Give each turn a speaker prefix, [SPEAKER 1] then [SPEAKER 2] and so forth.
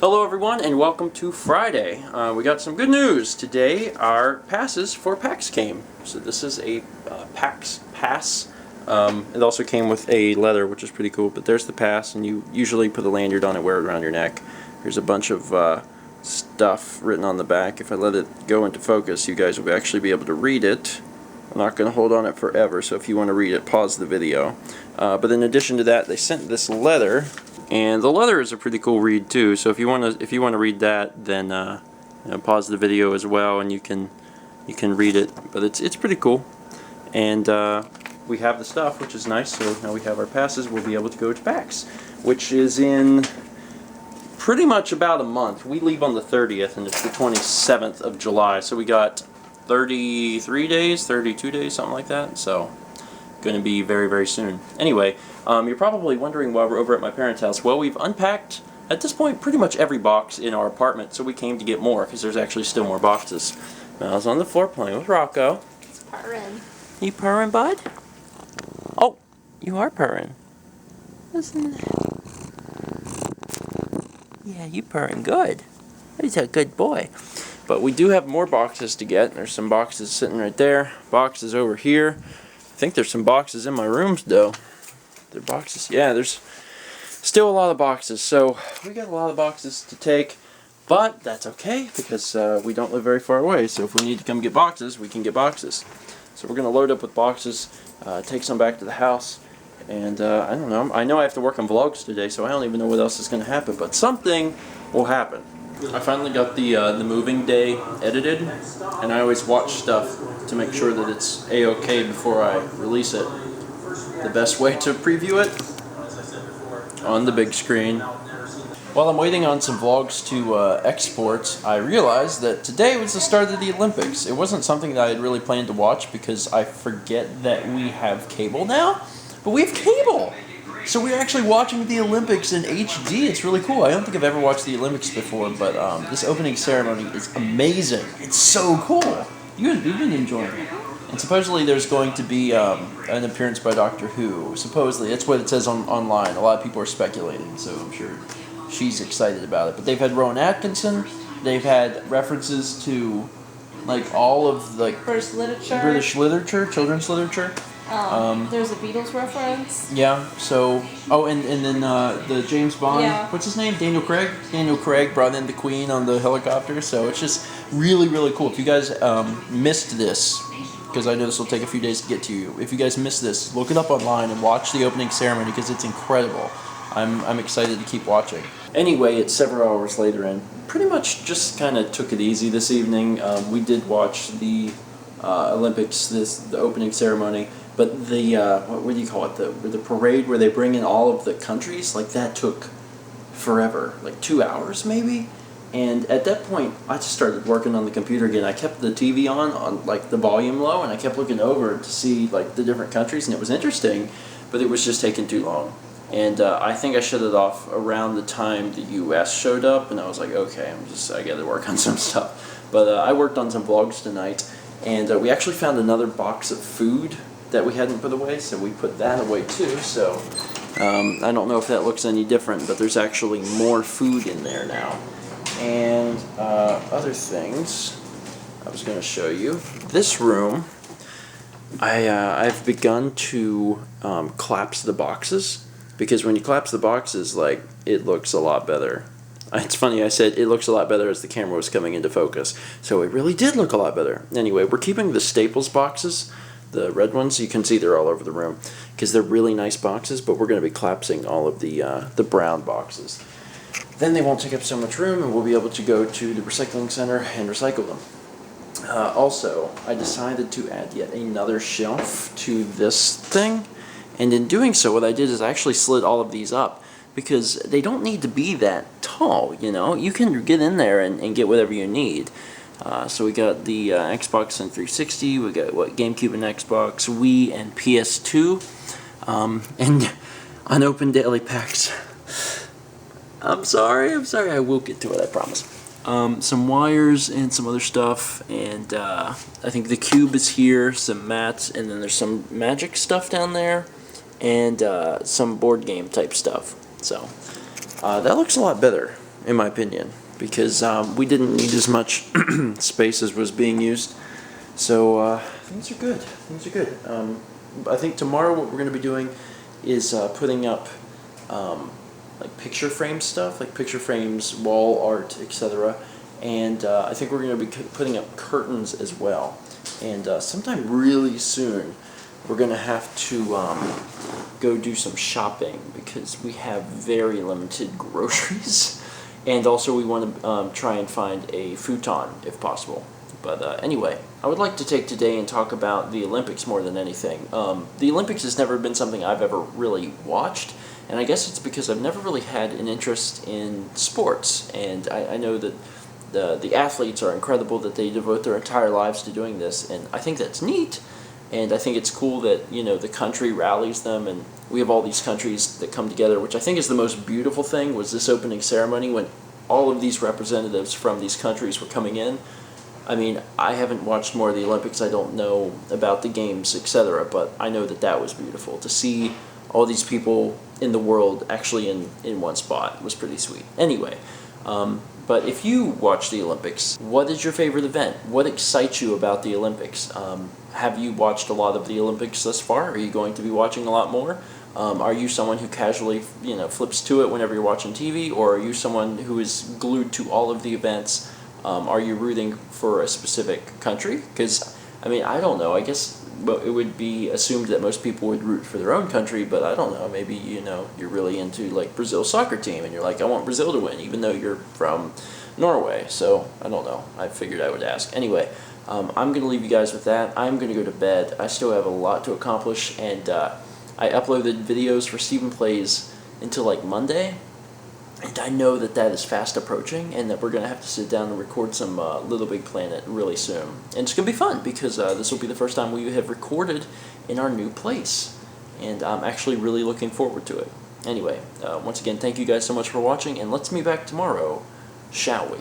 [SPEAKER 1] Hello everyone and welcome to Friday. We got some good news. Today our passes for PAX came. So this is a PAX pass. It also came with a letter, which is pretty cool, but there's the pass, and you usually put a lanyard on it, wear it around your neck. There's a bunch of stuff written on the back. If I let it go into focus, you guys will actually be able to read it. I'm not going to hold on it forever, so if you want to read it, pause the video. But in addition to that, they sent this letter. And the letter is a pretty cool read too. So if you want to read that, then pause the video as well, and you can read it. But it's pretty cool. And we have the stuff, which is nice. So now we have our passes. We'll be able to go to PAX, which is in pretty much about a month. We leave on the 30th, and it's the 27th of July. So we got 33 days, 32 days, something like that. So going to be very, very soon. Anyway, you're probably wondering why we're over at my parents' house. Well, we've unpacked, at this point, pretty much every box in our apartment, so we came to get more, because there's actually still more boxes. Now, I was on the floor playing with Rocco.
[SPEAKER 2] He's purring.
[SPEAKER 1] You purring, bud? Oh, you are purring. Listen. Yeah, you purring good. He's a good boy. But we do have more boxes to get. There's some boxes sitting right there. Boxes over here. I think there's some boxes in my rooms, though. There are boxes. Yeah, there's still a lot of boxes. So we got a lot of boxes to take, but that's okay because we don't live very far away. So if we need to come get boxes, we can get boxes. So we're going to load up with boxes, take some back to the house, and I don't know. I know I have to work on vlogs today, so I don't even know what else is going to happen, but something will happen. I finally got the moving day edited, and I always watch stuff to make sure that it's a-okay before I release it. The best way to preview it on the big screen. While I'm waiting on some vlogs to export, I realized that today was the start of the Olympics. It wasn't something that I had really planned to watch because I forget that we have cable now, but we have cable! So we're actually watching the Olympics in HD. It's really cool. I don't think I've ever watched the Olympics before, but this opening ceremony is amazing. It's so cool. You've been enjoying it. And supposedly there's going to be an appearance by Doctor Who. Supposedly. That's what it says online. A lot of people are speculating, so I'm sure she's excited about it. But they've had Rowan Atkinson. They've had references to like all of like
[SPEAKER 2] British literature,
[SPEAKER 1] children's literature.
[SPEAKER 2] There's a Beatles reference.
[SPEAKER 1] Yeah, so, and then the James Bond, what's his name? Daniel Craig? Daniel Craig brought in the Queen on the helicopter, so it's just really, really cool. If you guys missed this, because I know this will take a few days to get to you, if you guys missed this, look it up online and watch the opening ceremony, because it's incredible. I'm excited to keep watching. Anyway, it's several hours later, and pretty much just kind of took it easy this evening. We did watch the Olympics, the opening ceremony. But the, what do you call it, the parade where they bring in all of the countries, like that took forever, like 2 hours maybe? And at that point, I just started working on the computer again. I kept the TV on like the volume low, and I kept looking over to see like the different countries, and it was interesting, but it was just taking too long. And I think I shut it off around the time the US showed up, and I was like, okay, I gotta work on some stuff. But I worked on some vlogs tonight, and we actually found another box of food that we hadn't put away, so we put that away too. So I don't know if that looks any different, but there's actually more food in there now. And other things I was going to show you. This room, I've begun to collapse the boxes, because when you collapse the boxes, like, it looks a lot better. It's funny, I said it looks a lot better as the camera was coming into focus, so it really did look a lot better. Anyway, we're keeping the Staples boxes. The red ones, you can see they're all over the room because they're really nice boxes, but we're going to be collapsing all of the brown boxes. Then they won't take up so much room, and we'll be able to go to the recycling center and recycle them. Also, I decided to add yet another shelf to this thing, and in doing so, what I did is I actually slid all of these up because they don't need to be that tall, you know? You can get in there and get whatever you need. So we got the Xbox and 360, we got GameCube and Xbox, Wii and PS2, and unopened daily packs. I'm sorry, I will get to it, I promise. Some wires and some other stuff, and I think the cube is here, some mats, and then there's some magic stuff down there, and some board game type stuff. So that looks a lot better. in my opinion, because we didn't need as much space as was being used. So things are good. Things are good. I think tomorrow what we're going to be doing is putting up like picture frame stuff, like picture frames, wall art, etc. And I think we're going to be putting up curtains as well. And sometime really soon, we're going to have to go do some shopping because we have very limited groceries. And also we want to try and find a futon if possible. But anyway, I would like to take today and talk about the Olympics more than anything. The Olympics has never been something I've ever really watched, and I guess it's because I've never really had an interest in sports. And I know that the athletes are incredible, that they devote their entire lives to doing this, and I think that's neat. And I think it's cool that, you know, the country rallies them, and we have all these countries that come together, which I think is the most beautiful thing, was this opening ceremony when all of these representatives from these countries were coming in. I mean, I haven't watched more of the Olympics, I don't know about the games, etc., but I know that that was beautiful. To see all these people in the world actually in one spot was pretty sweet. Anyway, but if you watch the Olympics, what is your favorite event? What excites you about the Olympics? Have you watched a lot of the Olympics thus far? Are you going to be watching a lot more? Are you someone who casually, you know, flips to it whenever you're watching TV, or are you someone who is glued to all of the events? Are you rooting for a specific country? Because, I mean, I don't know. I guess it would be assumed that most people would root for their own country, but I don't know. Maybe, you know, you're really into, like, Brazil's soccer team, and you're like, I want Brazil to win, even though you're from Norway. So, I don't know. I figured I would ask. Anyway, I'm going to leave you guys with that. I'm going to go to bed. I still have a lot to accomplish, and I uploaded videos for Stephen Plays until, like, Monday. And I know that that is fast approaching, and that we're going to have to sit down and record some Little Big Planet really soon. And it's going to be fun, because this will be the first time we have recorded in our new place. And I'm actually really looking forward to it. Anyway, once again, thank you guys so much for watching, and let's meet back tomorrow, shall we?